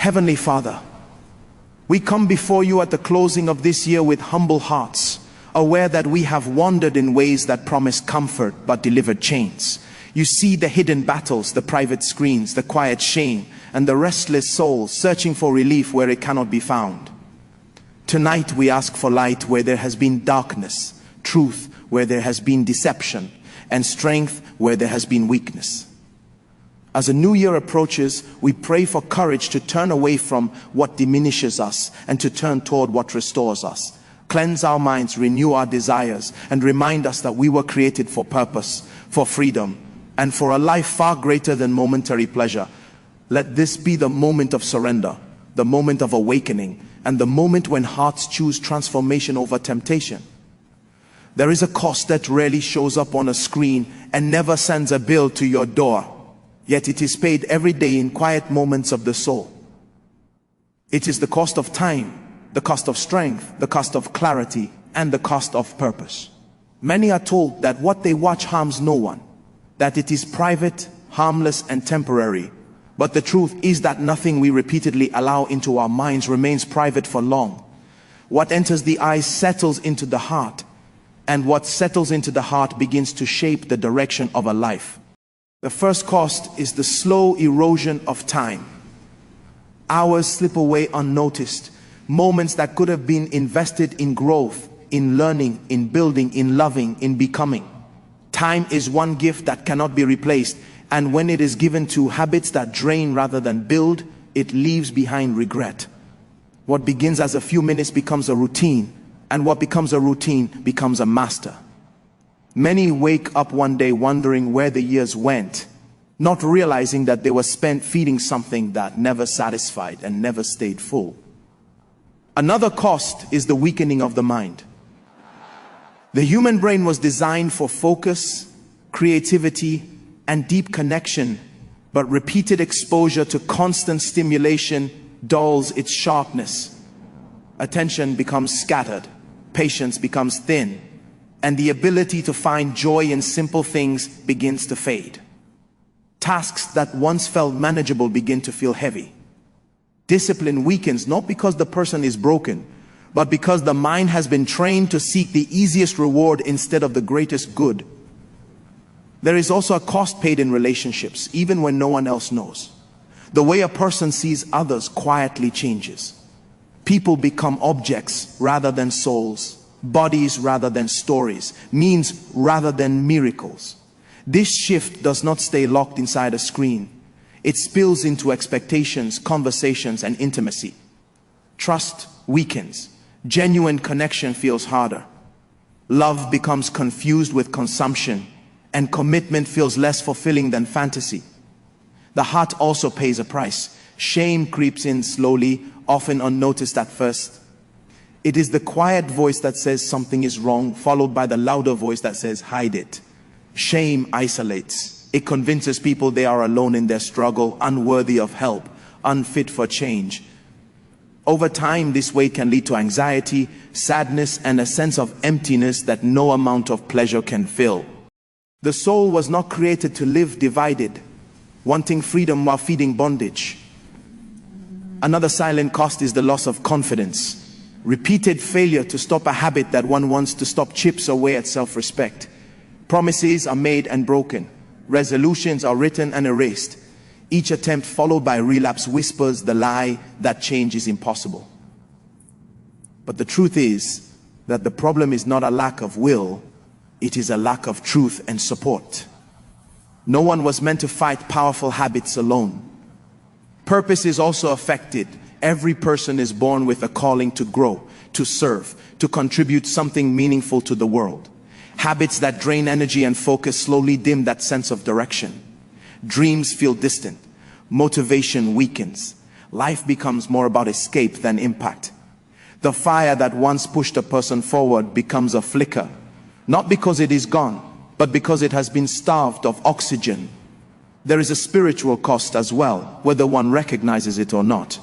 Heavenly Father, we come before you at the closing of this year with humble hearts, aware that we have wandered in ways that promised comfort but delivered chains. You see the hidden battles, the private screens, the quiet shame, and the restless soul searching for relief where it cannot be found. Tonight we ask for light where there has been darkness, truth where there has been deception, and strength where there has been weakness. As a new year approaches, we pray for courage to turn away from what diminishes us and to turn toward what restores us. Cleanse our minds, renew our desires, and remind us that we were created for purpose, for freedom, and for a life far greater than momentary pleasure. Let this be the moment of surrender, the moment of awakening, and the moment when hearts choose transformation over temptation. There is a cost that rarely shows up on a screen and never sends a bill to your door. Yet it is paid every day in quiet moments of the soul. It is the cost of time, the cost of strength, the cost of clarity, and the cost of purpose. Many are told that what they watch harms no one, that it is private, harmless, and temporary. But the truth is that nothing we repeatedly allow into our minds remains private for long. What enters the eyes settles into the heart, and what settles into the heart begins to shape the direction of a life. The first cost is the slow erosion of time. Hours slip away unnoticed. Moments that could have been invested in growth, in learning, in building, in loving, in becoming. Time is one gift that cannot be replaced, and when it is given to habits that drain rather than build, it leaves behind regret. What begins as a few minutes becomes a routine, and what becomes a routine becomes a master. Many wake up one day wondering where the years went, not realizing that they were spent feeding something that never satisfied and never stayed full. Another cost is the weakening of the mind. The human brain was designed for focus, creativity, and deep connection, but repeated exposure to constant stimulation dulls its sharpness. Attention becomes scattered, patience becomes thin, and the ability to find joy in simple things begins to fade. Tasks that once felt manageable begin to feel heavy. Discipline weakens not because the person is broken, but because the mind has been trained to seek the easiest reward instead of the greatest good. There is also a cost paid in relationships, even when no one else knows. The way a person sees others quietly changes. People become objects rather than souls, bodies rather than stories, means rather than miracles. This shift does not stay locked inside a screen. It spills into expectations, conversations, and intimacy. Trust weakens. Genuine connection feels harder. Love becomes confused with consumption, and commitment feels less fulfilling than fantasy. The heart also pays a price. Shame creeps in slowly, often unnoticed at first. It is the quiet voice that says something is wrong, followed by the louder voice that says, hide it. Shame isolates. It convinces people they are alone in their struggle, unworthy of help, unfit for change. Over time, this weight can lead to anxiety, sadness, and a sense of emptiness that no amount of pleasure can fill. The soul was not created to live divided, wanting freedom while feeding bondage. Another silent cost is the loss of confidence. Repeated failure to stop a habit that one wants to stop chips away at self-respect. Promises are made and broken. Resolutions are written and erased. Each attempt followed by relapse whispers the lie that change is impossible. But the truth is that the problem is not a lack of will, it is a lack of truth and support. No one was meant to fight powerful habits alone. Purpose is also affected. Every person is born with a calling to grow, to serve, to contribute something meaningful to the world. Habits that drain energy and focus slowly dim that sense of direction. Dreams feel distant. Motivation weakens. Life becomes more about escape than impact. The fire that once pushed a person forward becomes a flicker, not because it is gone, but because it has been starved of oxygen. There is a spiritual cost as well, whether one recognizes it or not.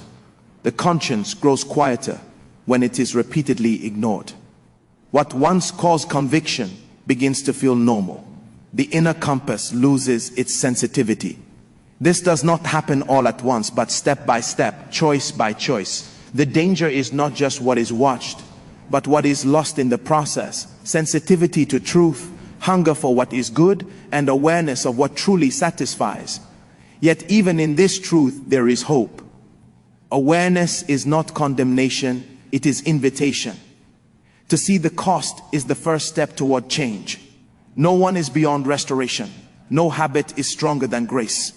The conscience grows quieter when it is repeatedly ignored. What once caused conviction begins to feel normal. The inner compass loses its sensitivity. This does not happen all at once, but step by step, choice by choice. The danger is not just what is watched, but what is lost in the process. Sensitivity to truth, hunger for what is good, and awareness of what truly satisfies. Yet even in this truth, there is hope. Awareness is not condemnation, it is invitation. To see the cost is the first step toward change. No one is beyond restoration. No habit is stronger than grace.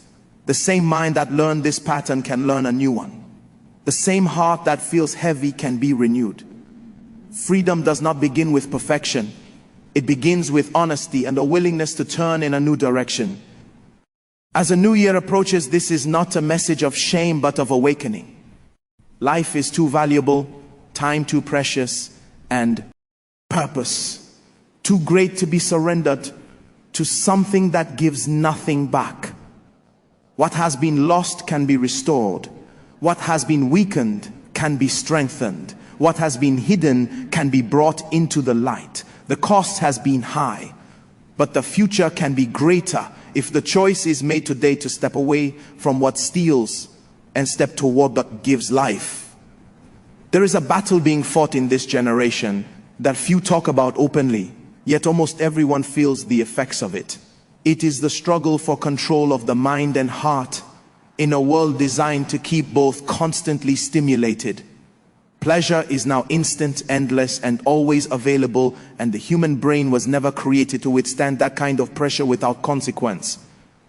The same mind that learned this pattern can learn a new one. The same heart that feels heavy can be renewed. Freedom does not begin with perfection. It begins with honesty and a willingness to turn in a new direction. As a new year approaches, this is not a message of shame but of awakening. Life is too valuable, time too precious, and purpose too great to be surrendered to something that gives nothing back. What has been lost can be restored. What has been weakened can be strengthened. What has been hidden can be brought into the light. The cost has been high, but the future can be greater if the choice is made today to step away from what steals and step toward what gives life. There is a battle being fought in this generation that few talk about openly, yet almost everyone feels the effects of it. It is the struggle for control of the mind and heart in a world designed to keep both constantly stimulated. Pleasure is now instant, endless, and always available, and the human brain was never created to withstand that kind of pressure without consequence.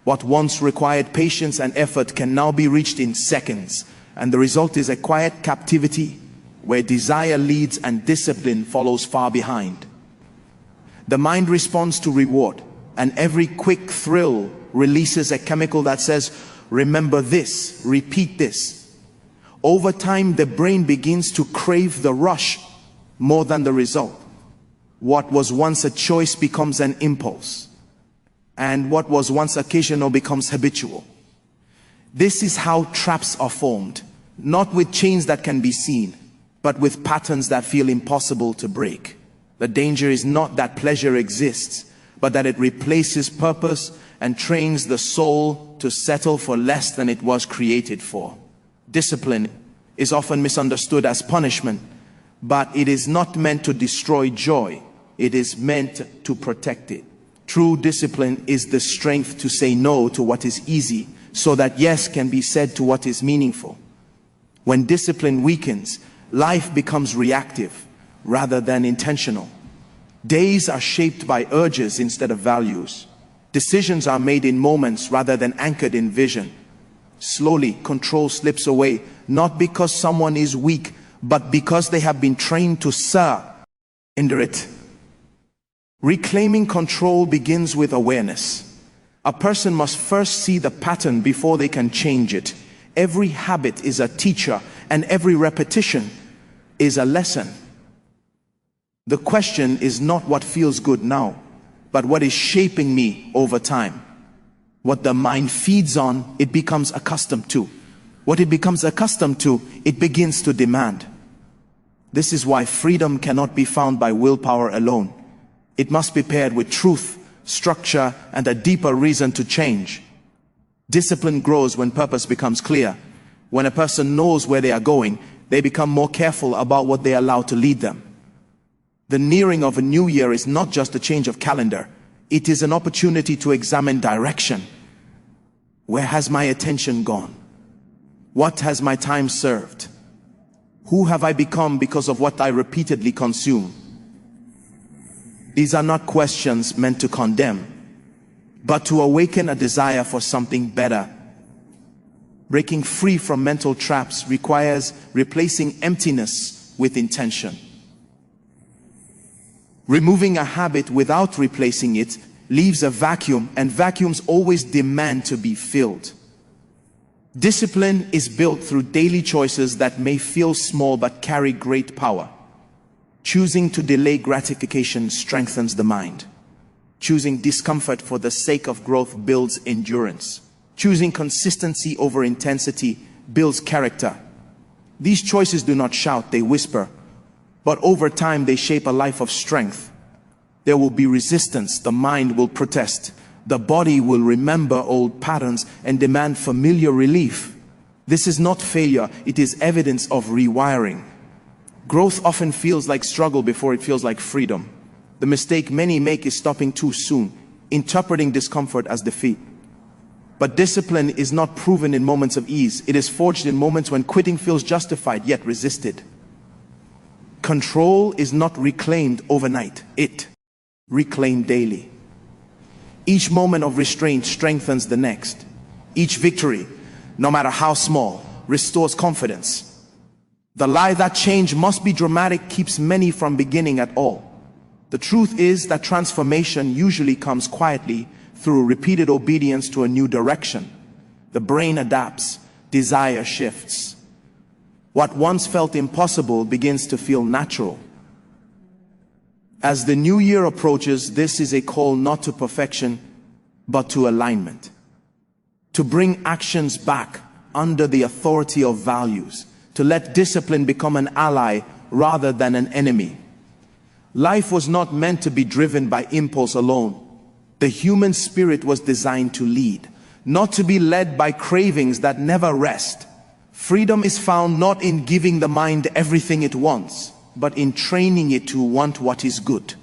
What once required patience and effort can now be reached in seconds, and the result is a quiet captivity where desire leads and discipline follows far behind. The mind responds to reward, and every quick thrill releases a chemical that says, remember this, repeat this. Over time, the brain begins to crave the rush more than the result. What was once a choice becomes an impulse, and what was once occasional becomes habitual. This is how traps are formed, not with chains that can be seen, but with patterns that feel impossible to break. The danger is not that pleasure exists, but that it replaces purpose and trains the soul to settle for less than it was created for. Discipline is often misunderstood as punishment, but it is not meant to destroy joy. It is meant to protect it. True discipline is the strength to say no to what is easy, so that yes can be said to what is meaningful. When discipline weakens, life becomes reactive rather than intentional. Days are shaped by urges instead of values. Decisions are made in moments rather than anchored in vision. Slowly, control slips away, not because someone is weak, but because they have been trained to surrender it. Reclaiming control begins with awareness. A person must first see the pattern before they can change it. Every habit is a teacher, and every repetition is a lesson. The question is not what feels good now, but what is shaping me over time. What the mind feeds on, it becomes accustomed to. What it becomes accustomed to, it begins to demand. This is why freedom cannot be found by willpower alone. It must be paired with truth, structure, and a deeper reason to change. Discipline grows when purpose becomes clear. When a person knows where they are going, they become more careful about what they allow to lead them. The nearing of a new year is not just a change of calendar. It is an opportunity to examine direction. Where has my attention gone? What has my time served? Who have I become because of what I repeatedly consume? These are not questions meant to condemn, but to awaken a desire for something better. Breaking free from mental traps requires replacing emptiness with intention. Removing a habit without replacing it leaves a vacuum, and vacuums always demand to be filled. Discipline is built through daily choices that may feel small but carry great power. Choosing to delay gratification strengthens the mind. Choosing discomfort for the sake of growth builds endurance. Choosing consistency over intensity builds character. These choices do not shout, they whisper. But over time they shape a life of strength. There will be resistance, the mind will protest, The body will remember old patterns and demand familiar relief. This is not failure, it is evidence of rewiring. Growth often feels like struggle before it feels like freedom. The mistake many make is stopping too soon, interpreting discomfort as defeat. But discipline is not proven in moments of ease. It is forged in moments when quitting feels justified yet resisted. Control is not reclaimed overnight. It reclaimed daily. Each moment of restraint strengthens the next. Each victory, no matter how small, restores confidence. The lie that change must be dramatic keeps many from beginning at all. The truth is that transformation usually comes quietly through repeated obedience to a new direction. The brain adapts, desire shifts. What once felt impossible begins to feel natural. As the new year approaches, this is a call not to perfection, but to alignment. To bring actions back under the authority of values. To let discipline become an ally rather than an enemy. Life was not meant to be driven by impulse alone. The human spirit was designed to lead, not to be led by cravings that never rest. Freedom is found not in giving the mind everything it wants, but in training it to want what is good.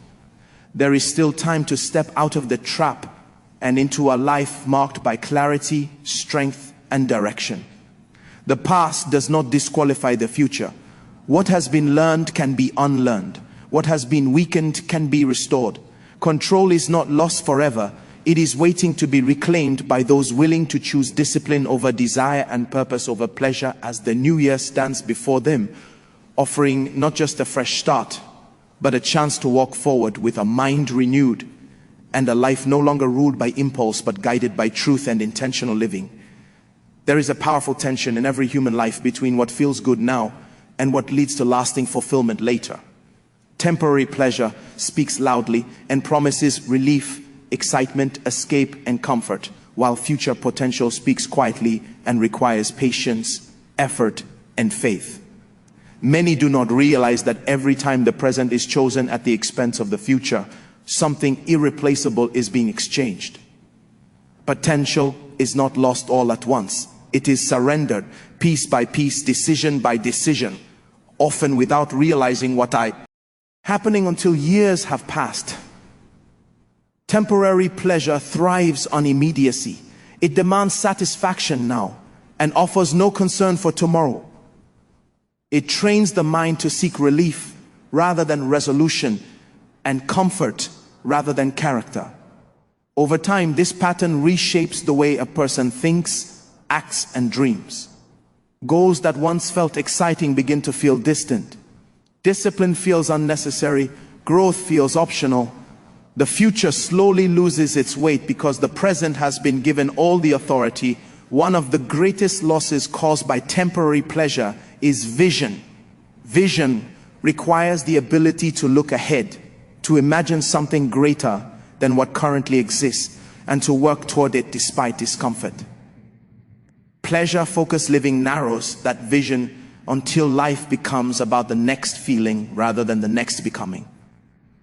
There is still time to step out of the trap and into a life marked by clarity, strength, and direction. The past does not disqualify the future. What has been learned can be unlearned. What has been weakened can be restored. Control is not lost forever. It is waiting to be reclaimed by those willing to choose discipline over desire and purpose over pleasure as the new year stands before them, offering not just a fresh start, but a chance to walk forward with a mind renewed and a life no longer ruled by impulse but guided by truth and intentional living. There is a powerful tension in every human life between what feels good now and what leads to lasting fulfillment later. Temporary pleasure speaks loudly and promises relief, excitement, escape, and comfort, while future potential speaks quietly and requires patience, effort, and faith. Many do not realize that every time the present is chosen at the expense of the future, something irreplaceable is being exchanged. Potential is not lost all at once. It is surrendered piece by piece, decision by decision, often without realizing happening until years have passed. Temporary pleasure thrives on immediacy. It demands satisfaction now and offers no concern for tomorrow. It trains the mind to seek relief rather than resolution and comfort rather than character. Over time, this pattern reshapes the way a person thinks, acts, and dreams. Goals that once felt exciting begin to feel distant. Discipline feels unnecessary. Growth feels optional. The future slowly loses its weight because the present has been given all the authority. One of the greatest losses caused by temporary pleasure is vision. Vision requires the ability to look ahead, to imagine something greater than what currently exists, and to work toward it despite discomfort. Pleasure-focused living narrows that vision until life becomes about the next feeling rather than the next becoming.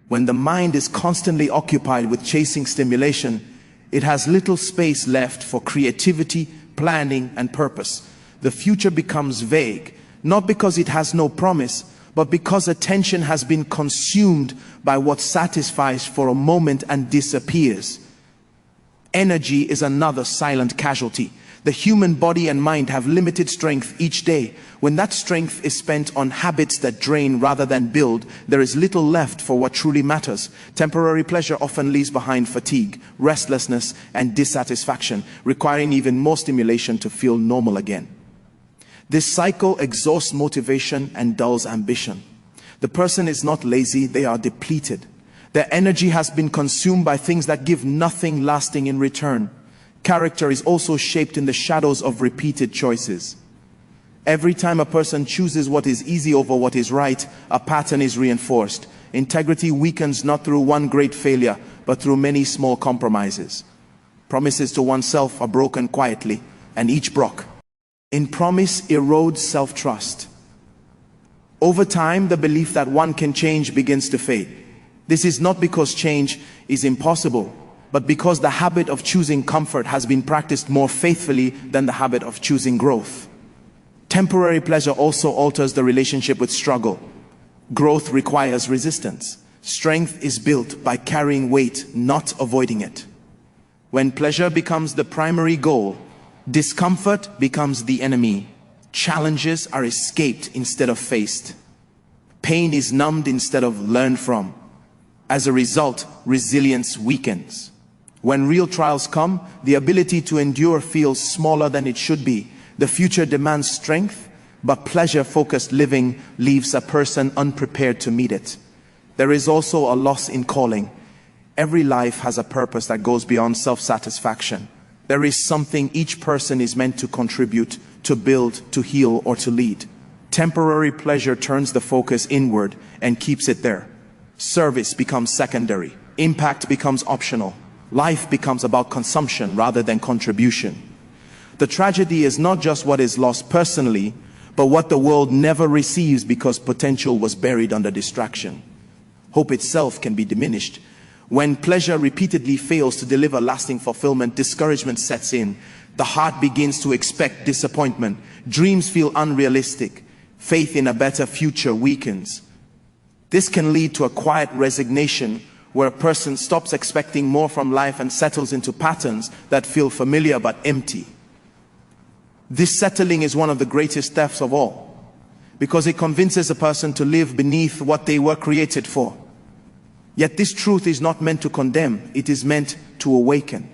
When the mind is constantly occupied with chasing stimulation, it has little space left for creativity, planning, and purpose. The future becomes vague, not because it has no promise, but because attention has been consumed by what satisfies for a moment and disappears. Energy is another silent casualty. The human body and mind have limited strength each day. When that strength is spent on habits that drain rather than build, there is little left for what truly matters. Temporary pleasure often leaves behind fatigue, restlessness, and dissatisfaction, requiring even more stimulation to feel normal again. This cycle exhausts motivation and dulls ambition. The person is not lazy, they are depleted. Their energy has been consumed by things that give nothing lasting in return. Character is also shaped in the shadows of repeated choices. Every time a person chooses what is easy over what is right, a pattern is reinforced. Integrity weakens not through one great failure, but through many small compromises. Promises to oneself are broken quietly, and each broke in promise erodes self-trust. Over time, the belief that one can change begins to fade. This is not because change is impossible, but because the habit of choosing comfort has been practiced more faithfully than the habit of choosing growth. Temporary pleasure also alters the relationship with struggle. Growth requires resistance. Strength is built by carrying weight, not avoiding it. When pleasure becomes the primary goal, discomfort becomes the enemy. Challenges are escaped instead of faced. Pain is numbed instead of learned from. As a result, resilience weakens. When real trials come, the ability to endure feels smaller than it should be. The future demands strength, but pleasure-focused living leaves a person unprepared to meet it. There is also a loss in calling. Every life has a purpose that goes beyond self-satisfaction. There is something each person is meant to contribute, to build, to heal, or to lead. Temporary pleasure turns the focus inward and keeps it there. Service becomes secondary. Impact becomes optional. Life becomes about consumption rather than contribution. The tragedy is not just what is lost personally, but what the world never receives because potential was buried under distraction. Hope itself can be diminished. When pleasure repeatedly fails to deliver lasting fulfillment, discouragement sets in. The heart begins to expect disappointment. Dreams feel unrealistic. Faith in a better future weakens. This can lead to a quiet resignation where a person stops expecting more from life and settles into patterns that feel familiar but empty. This settling is one of the greatest thefts of all, because it convinces a person to live beneath what they were created for. Yet this truth is not meant to condemn, it is meant to awaken.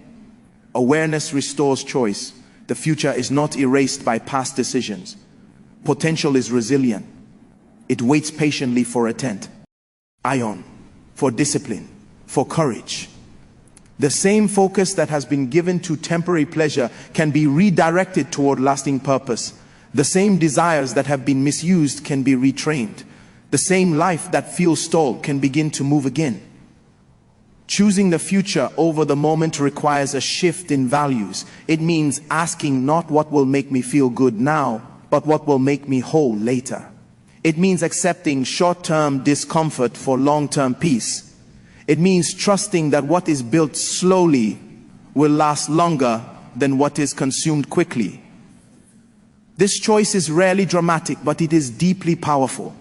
Awareness restores choice. The future is not erased by past decisions. Potential is resilient. It waits patiently for intent, ion, for discipline, for courage. The same focus that has been given to temporary pleasure can be redirected toward lasting purpose. The same desires that have been misused can be retrained. The same life that feels stalled can begin to move again. Choosing the future over the moment requires a shift in values. It means asking not what will make me feel good now, but what will make me whole later. It means accepting short-term discomfort for long-term peace. It means trusting that what is built slowly will last longer than what is consumed quickly. This choice is rarely dramatic, but it is deeply powerful.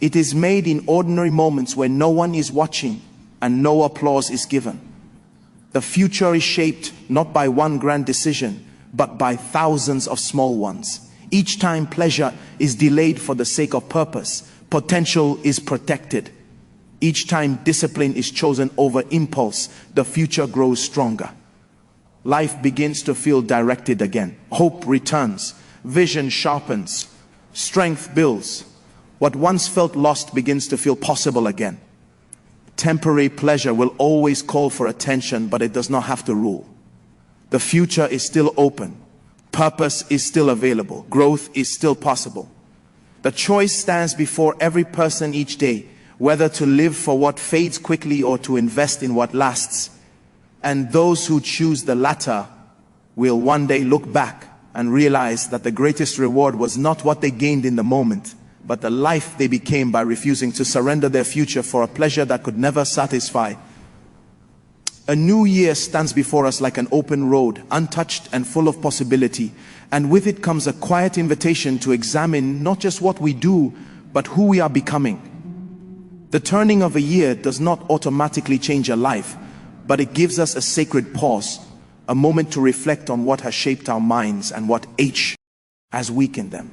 It is made in ordinary moments where no one is watching and no applause is given. The future is shaped not by one grand decision, but by thousands of small ones. Each time pleasure is delayed for the sake of purpose, potential is protected. Each time discipline is chosen over impulse, the future grows stronger. Life begins to feel directed again. Hope returns. Vision sharpens. Strength builds. What once felt lost begins to feel possible again. Temporary pleasure will always call for attention, but it does not have to rule. The future is still open. Purpose is still available. Growth is still possible. The choice stands before every person each day, whether to live for what fades quickly or to invest in what lasts. And those who choose the latter will one day look back and realize that the greatest reward was not what they gained in the moment, but the life they became by refusing to surrender their future for a pleasure that could never satisfy. A new year stands before us like an open road, untouched and full of possibility. And with it comes a quiet invitation to examine not just what we do, but who we are becoming. The turning of a year does not automatically change a life, but it gives us a sacred pause, a moment to reflect on what has shaped our minds and what has weakened them.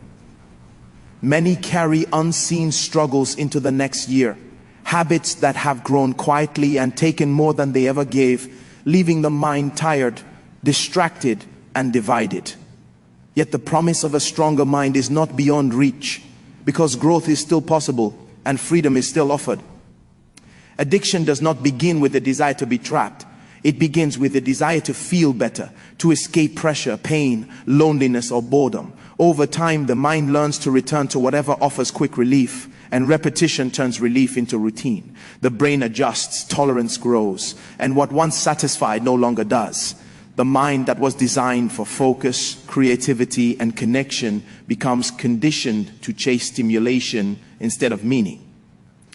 Many carry unseen struggles into the next year, habits that have grown quietly and taken more than they ever gave, leaving the mind tired, distracted, and divided. Yet the promise of a stronger mind is not beyond reach, because growth is still possible and freedom is still offered. Addiction does not begin with the desire to be trapped. It begins with the desire to feel better, to escape pressure, pain, loneliness, or boredom. Over time, the mind learns to return to whatever offers quick relief, and repetition turns relief into routine. The brain adjusts, tolerance grows, and what once satisfied no longer does. The mind that was designed for focus, creativity, and connection becomes conditioned to chase stimulation instead of meaning.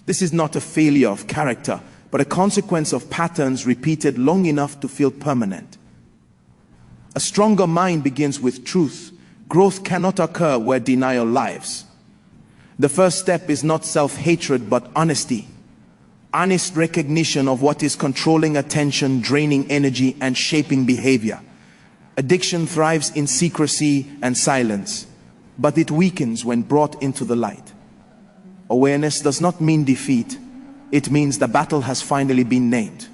This is not a failure of character, but a consequence of patterns repeated long enough to feel permanent. A stronger mind begins with truth. Growth cannot occur where denial lives. The first step is not self-hatred but honesty. Honest recognition of what is controlling attention, draining energy, and shaping behavior. Addiction thrives in secrecy and silence, but it weakens when brought into the light. Awareness does not mean defeat. It means the battle has finally been named.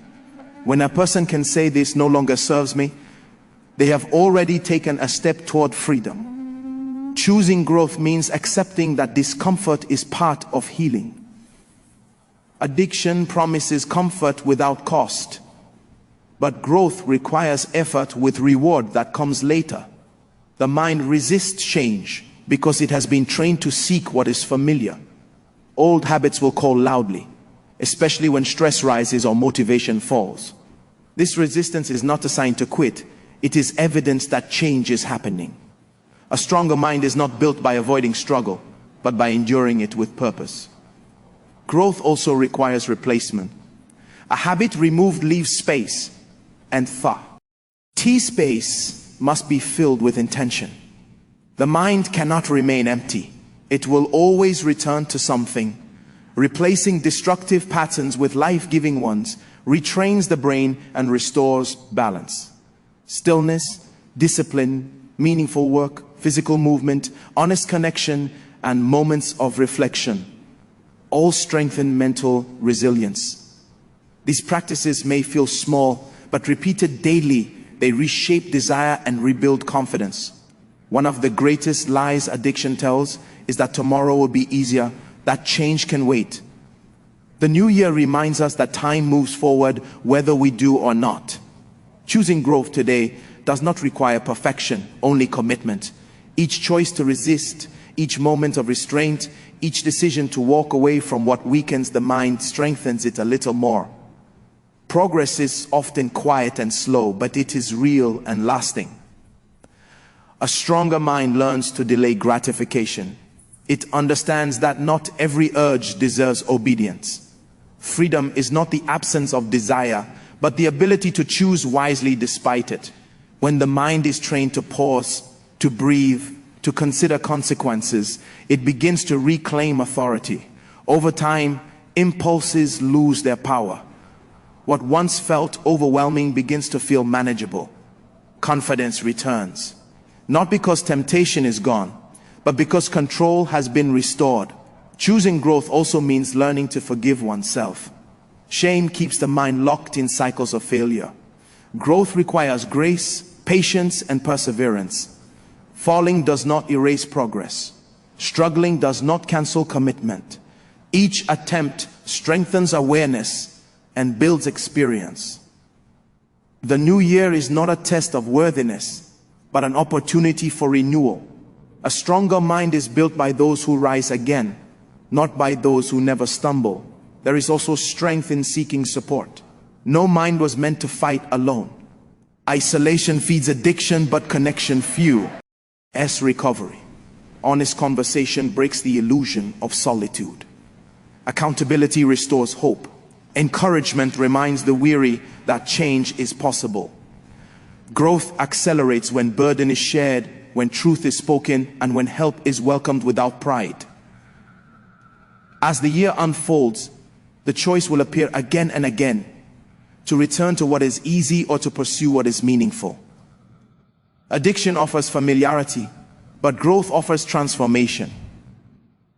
When a person can say this no longer serves me, they have already taken a step toward freedom. Choosing growth means accepting that discomfort is part of healing. Addiction promises comfort without cost, but growth requires effort with reward that comes later. The mind resists change because it has been trained to seek what is familiar. Old habits will call loudly, especially when stress rises or motivation falls. This resistance is not a sign to quit. It is evidence that change is happening. A stronger mind is not built by avoiding struggle, but by enduring it with purpose. Growth also requires replacement. A habit removed leaves space and thought. Space must be filled with intention. The mind cannot remain empty. It will always return to something. Replacing destructive patterns with life-giving ones retrains the brain and restores balance. Stillness, discipline, meaningful work, physical movement, honest connection, and moments of reflection all strengthen mental resilience. These practices may feel small, but repeated daily, they reshape desire and rebuild confidence. One of the greatest lies addiction tells is that tomorrow will be easier, that change can wait. The new year reminds us that time moves forward whether we do or not. Choosing growth today does not require perfection, only commitment. Each choice to resist, each moment of restraint, each decision to walk away from what weakens the mind strengthens it a little more. Progress is often quiet and slow, but it is real and lasting. A stronger mind learns to delay gratification. It understands that not every urge deserves obedience. Freedom is not the absence of desire, but the ability to choose wisely despite it. When the mind is trained to pause, to breathe, to consider consequences, it begins to reclaim authority. Over time, impulses lose their power. What once felt overwhelming begins to feel manageable. Confidence returns, not because temptation is gone, but because control has been restored. Choosing growth also means learning to forgive oneself. Shame keeps the mind locked in cycles of failure. Growth requires grace, patience, and perseverance. Falling does not erase progress. Struggling does not cancel commitment. Each attempt strengthens awareness and builds experience. The new year is not a test of worthiness, but an opportunity for renewal. A stronger mind is built by those who rise again, not by those who never stumble. There is also strength in seeking support. No mind was meant to fight alone. Isolation feeds addiction, but connection fuels recovery. Honest conversation breaks the illusion of solitude. Accountability restores hope. Encouragement reminds the weary that change is possible. Growth accelerates when burden is shared, when truth is spoken, and when help is welcomed without pride. As the year unfolds, the choice will appear again and again to return to what is easy or to pursue what is meaningful. Addiction offers familiarity, but growth offers transformation.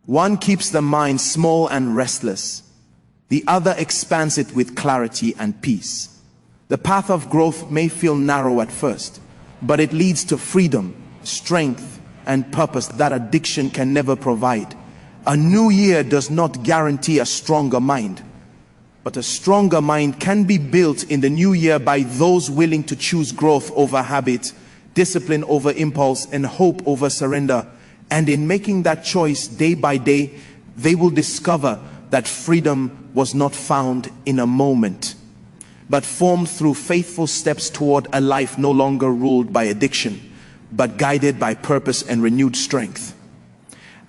One keeps the mind small and restless. The other expands it with clarity and peace. The path of growth may feel narrow at first, but it leads to freedom, strength, and purpose that addiction can never provide. A new year does not guarantee a stronger mind, but a stronger mind can be built in the new year by those willing to choose growth over habit, discipline over impulse, and hope over surrender. And in making that choice day by day, they will discover that freedom was not found in a moment, but formed through faithful steps toward a life no longer ruled by addiction, but guided by purpose and renewed strength.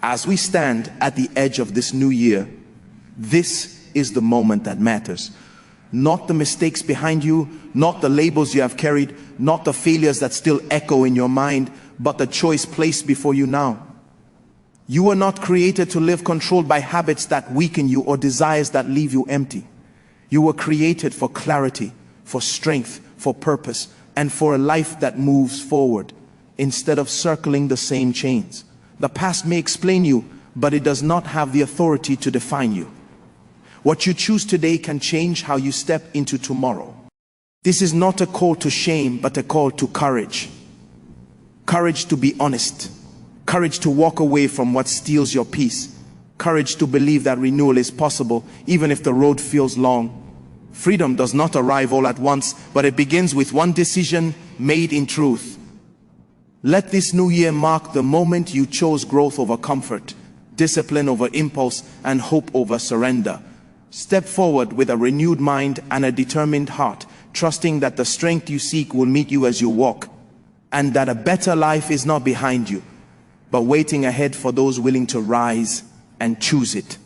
As we stand at the edge of this new year, this is the moment that matters. Not the mistakes behind you, not the labels you have carried, not the failures that still echo in your mind, but the choice placed before you now. You were not created to live controlled by habits that weaken you or desires that leave you empty. You were created for clarity, for strength, for purpose, and for a life that moves forward instead of circling the same chains. The past may explain you, but it does not have the authority to define you. What you choose today can change how you step into tomorrow. This is not a call to shame, but a call to courage. Courage to be honest. Courage to walk away from what steals your peace. Courage to believe that renewal is possible, even if the road feels long. Freedom does not arrive all at once, but it begins with one decision made in truth. Let this new year mark the moment you chose growth over comfort, discipline over impulse, and hope over surrender. Step forward with a renewed mind and a determined heart, trusting that the strength you seek will meet you as you walk, and that a better life is not behind you, but waiting ahead for those willing to rise and choose it.